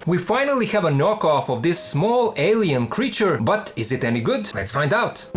We finally have a knockoff of this small alien creature, but is it any good? Let's find out.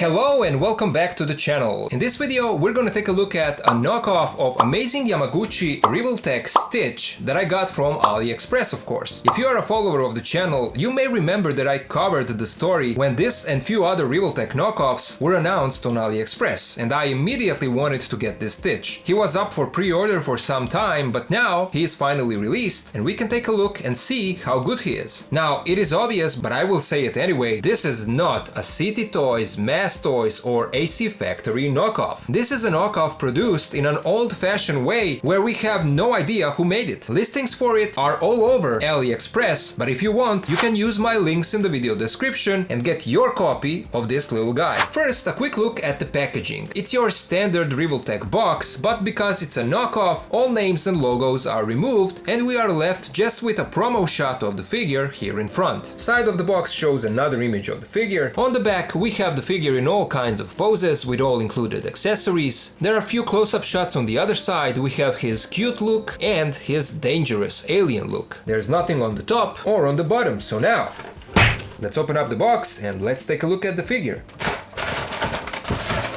Hello and welcome back to the channel. In this video we're gonna take a look at a knockoff of amazing Yamaguchi Revoltech Stitch that I got from AliExpress, of course. If you are a follower of the channel, you may remember that I covered the story when this and few other Revoltech knockoffs were announced on AliExpress, and I immediately wanted to get this Stitch. He was up for pre-order for some time, but now he is finally released and we can take a look and see how good he is. Now, it is obvious, but I will say it anyway, this is not a City Toys, Mass Toys or AC Factory knockoff. This is a knockoff produced in an old-fashioned way where we have no idea who made it. Listings for it are all over AliExpress, but if you want, you can use my links in the video description and get your copy of this little guy. First, a quick look at the packaging. It's your standard Revoltech box, but because it's a knockoff, all names and logos are removed and we are left just with a promo shot of the figure here in front. Side of the box shows another image of the figure. On the back, we have the figure in all kinds of poses with all included accessories. There are a few close-up shots on the other side. We have his cute look and his dangerous alien look. There's nothing on the top or on the bottom, so now let's open up the box and let's take a look at the figure.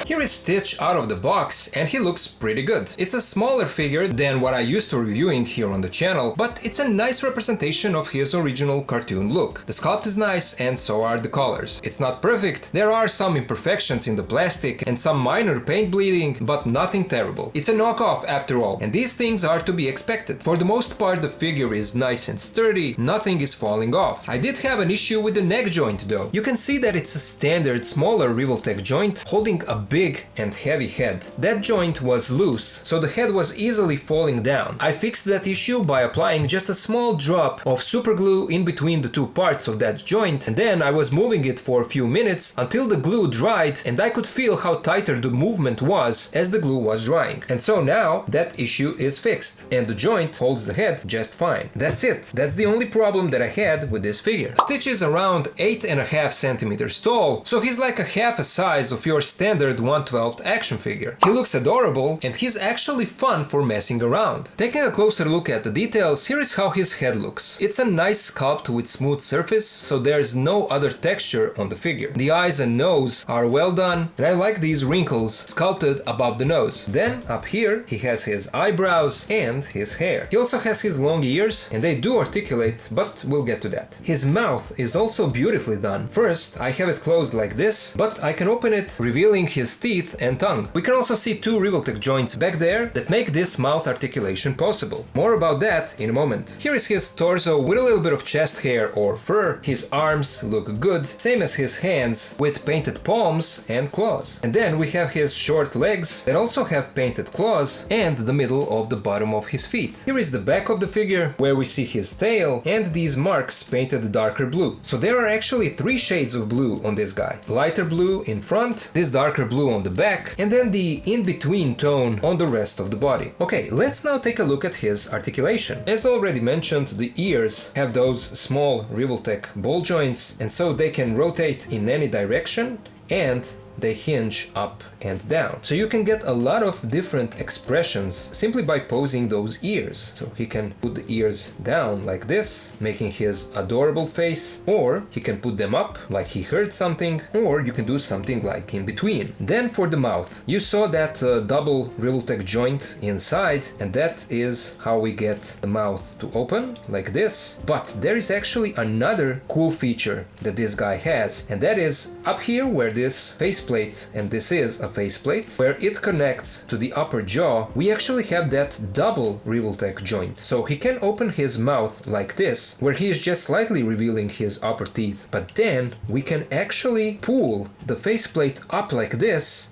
Here is Stitch out of the box and he looks pretty good. It's a smaller figure than what I used to reviewing here on the channel, but it's a nice representation of his original cartoon look. The sculpt is nice and so are the colors. It's not perfect, there are some imperfections in the plastic and some minor paint bleeding, but nothing terrible. It's a knockoff after all, and these things are to be expected. For the most part the figure is nice and sturdy, nothing is falling off. I did have an issue with the neck joint though. You can see that it's a standard smaller Revoltech joint holding a big and heavy head. That joint was loose, so the head was easily falling down. I fixed that issue by applying just a small drop of super glue in between the two parts of that joint, and then I was moving it for a few minutes until the glue dried and I could feel how tighter the movement was as the glue was drying. And so now that issue is fixed and the joint holds the head just fine. That's it. That's the only problem that I had with this figure. Stitch is around 8.5 centimeters tall, so he's like a half a size of your standard 1/12 action figure. He looks adorable and he's actually fun for messing around. Taking a closer look at the details, here is how his head looks. It's a nice sculpt with smooth surface, so there's no other texture on the figure. The eyes and nose are well done, and I like these wrinkles sculpted above the nose. Then up here he has his eyebrows and his hair. He also has his long ears and they do articulate, but we'll get to that. His mouth is also beautifully done. First I have it closed like this, but I can open it, revealing his teeth and tongue. We can also see two Revoltech joints back there that make this mouth articulation possible. More about that in a moment. Here is his torso with a little bit of chest hair or fur. His arms look good, same as his hands with painted palms and claws. And then we have his short legs that also have painted claws and the middle of the bottom of his feet. Here is the back of the figure where we see his tail and these marks painted darker blue. So there are actually three shades of blue on this guy. Lighter blue in front, this darker blue on the back, and then the in-between tone on the rest of the body. Okay, let's now take a look at his articulation. As already mentioned, the ears have those small Revoltech ball joints, and so they can rotate in any direction and they hinge up and down. So you can get a lot of different expressions simply by posing those ears. So he can put the ears down like this, making his adorable face, or he can put them up like he heard something, or you can do something like in between. Then for the mouth, you saw that double Revoltech joint inside, and that is how we get the mouth to open like this. But there is actually another cool feature that this guy has, and that is up here where this faceplate, and this is a faceplate, where it connects to the upper jaw, we actually have that double Revoltech joint. So he can open his mouth like this, where he is just slightly revealing his upper teeth, but then we can actually pull the faceplate up like this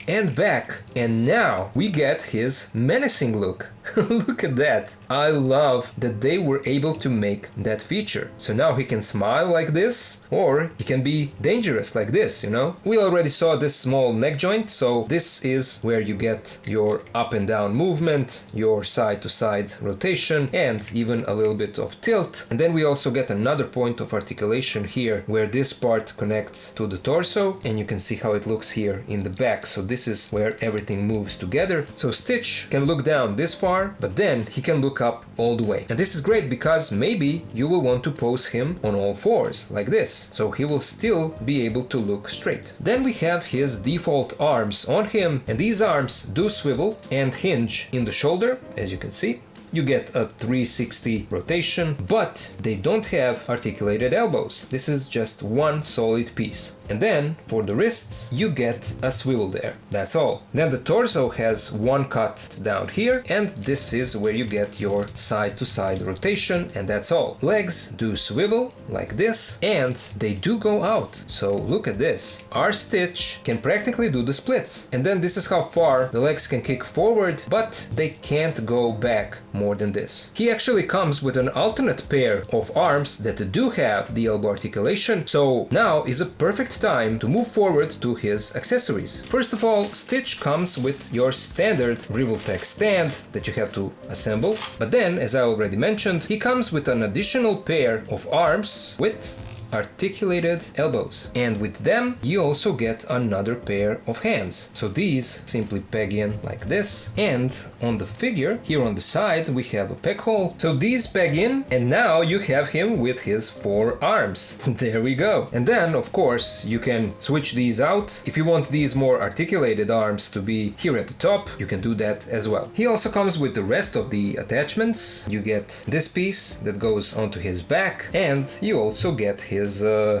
and back, and now we get his menacing look. Look at that. I love that they were able to make that feature. So now he can smile like this, or he can be dangerous like this, you know? We already saw this small neck joint, so this is where you get your up and down movement, your side to side rotation, and even a little bit of tilt. And then we also get another point of articulation here, where this part connects to the torso, and you can see how it looks here in the back. So this is where everything moves together. So Stitch can look down this far, far, but then he can look up all the way. And this is great because maybe you will want to pose him on all fours, like this, so he will still be able to look straight. Then we have his default arms on him, and these arms do swivel and hinge in the shoulder, as you can see. You get a 360 rotation, but they don't have articulated elbows. This is just one solid piece. And then, for the wrists, you get a swivel there. That's all. Then the torso has one cut down here, and this is where you get your side-to-side rotation, and that's all. Legs do swivel, like this, and they do go out. So look at this. Our Stitch can practically do the splits. And then this is how far the legs can kick forward, but they can't go back more than this. He actually comes with an alternate pair of arms that do have the elbow articulation, so now is a perfect time to move forward to his accessories. First of all, Stitch comes with your standard Revoltech stand that you have to assemble, but then, as I already mentioned, he comes with an additional pair of arms with articulated elbows, and with them you also get another pair of hands. So these simply peg in like this, and on the figure here on the side we have a peg hole, so these peg in, and now you have him with his 4 arms. There we go. And then of course you can switch these out. If you want these more articulated arms to be here at the top, you can do that as well. He also comes with the rest of the attachments. You get this piece that goes onto his back, and you also get his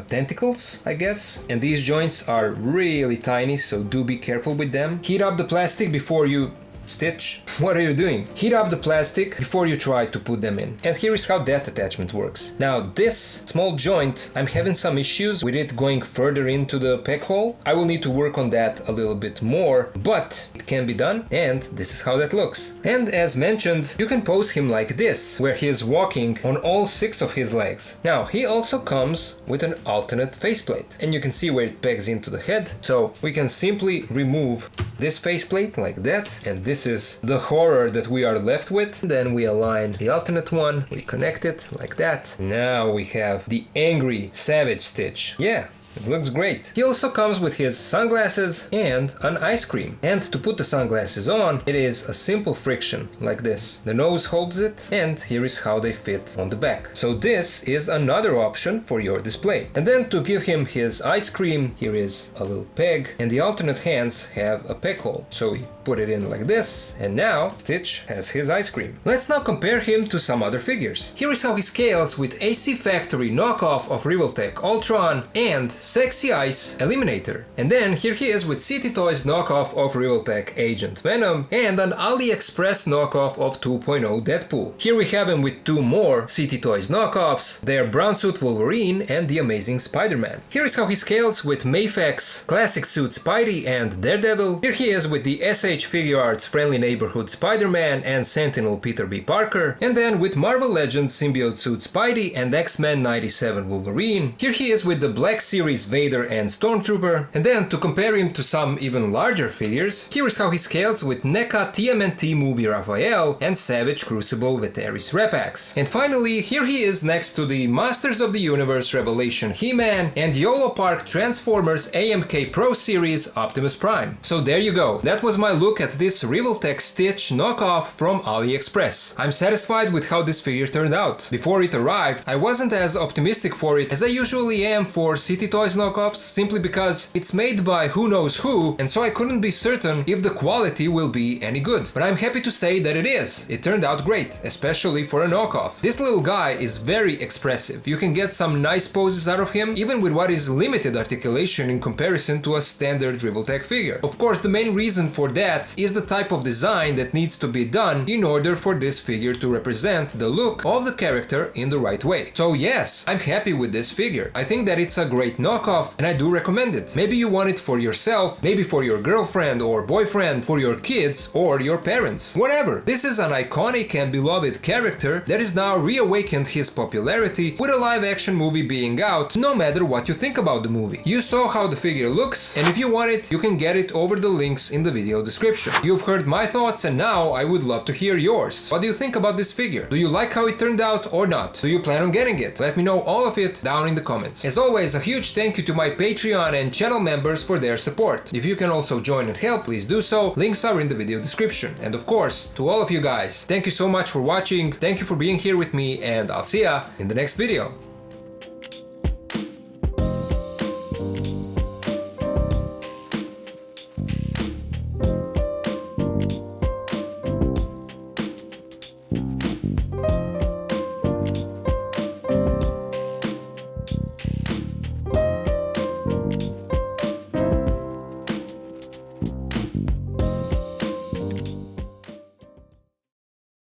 tentacles, I guess. And these joints are really tiny, so do be careful with them. Heat up the plastic before you... Stitch, what are you doing? Heat up the plastic before you try to put them in. And here is how that attachment works. Now this small joint, I'm having some issues with it going further into the peg hole. I will need to work on that a little bit more, but it can be done, and this is how that looks. And as mentioned, you can pose him like this, where he is walking on all 6 of his legs. Now he also comes with an alternate faceplate, and you can see where it pegs into the head, so we can simply remove this faceplate like that, and this is the horror that we are left with. Then we align the alternate one, we connect it like that. Now we have the angry savage Stitch. Yeah, it looks great. He also comes with his sunglasses and an ice cream. And to put the sunglasses on, it is a simple friction like this. The nose holds it, and here is how they fit on the back. So this is another option for your display. And then to give him his ice cream, here is a little peg, and the alternate hands have a peg hole. So we put it in like this, and now Stitch has his ice cream. Let's now compare him to some other figures. Here is how he scales with AC Factory knockoff of Revoltech Ultron and Sexy Ice Eliminator. And then here he is with City Toys knockoff of Revoltech Agent Venom and an AliExpress knockoff of 2.0 Deadpool. Here we have him with 2 more City Toys knockoffs, their Brown Suit Wolverine and the Amazing Spider-Man. Here is how he scales with Mayfac's Classic Suit Spidey and Daredevil. Here he is with the SH Figure Arts Friendly Neighborhood Spider-Man and Sentinel Peter B. Parker. And then with Marvel Legends Symbiote Suit Spidey and X-Men 97 Wolverine. Here he is with the Black Series Vader and Stormtrooper. And then to compare him to some even larger figures, here is how he scales with NECA TMNT Movie Raphael and Savage Crucible Veteris Repax. And finally, here he is next to the Masters of the Universe Revelation He-Man and YOLO Park Transformers AMK Pro Series Optimus Prime. So there you go. That was my look at this Revoltech Stitch knockoff from AliExpress. I'm satisfied with how this figure turned out. Before it arrived, I wasn't as optimistic for it as I usually am for City Toys knockoffs, simply because it's made by who knows who, and so I couldn't be certain if the quality will be any good. But I'm happy to say that it is. It turned out great, especially for a knockoff. This little guy is very expressive. You can get some nice poses out of him, even with what is limited articulation in comparison to a standard Revoltech figure. Of course, the main reason for that is the type of design that needs to be done in order for this figure to represent the look of the character in the right way. So yes, I'm happy with this figure. I think that it's a great knockoff, and I do recommend it. Maybe you want it for yourself, maybe for your girlfriend or boyfriend, for your kids or your parents, whatever. This is an iconic and beloved character that is now reawakened his popularity with a live action movie being out, no matter what you think about the movie. You saw how the figure looks, and if you want it, you can get it over the links in the video description. You've heard my thoughts, and now I would love to hear yours. What do you think about this figure? Do you like how it turned out or not? Do you plan on getting it? Let me know all of it down in the comments. As always, a huge thank you to my Patreon and channel members for their support. If you can also join and help, please do so. Links are in the video description. And of course, to all of you guys, thank you so much for watching, thank you for being here with me, and I'll see ya in the next video.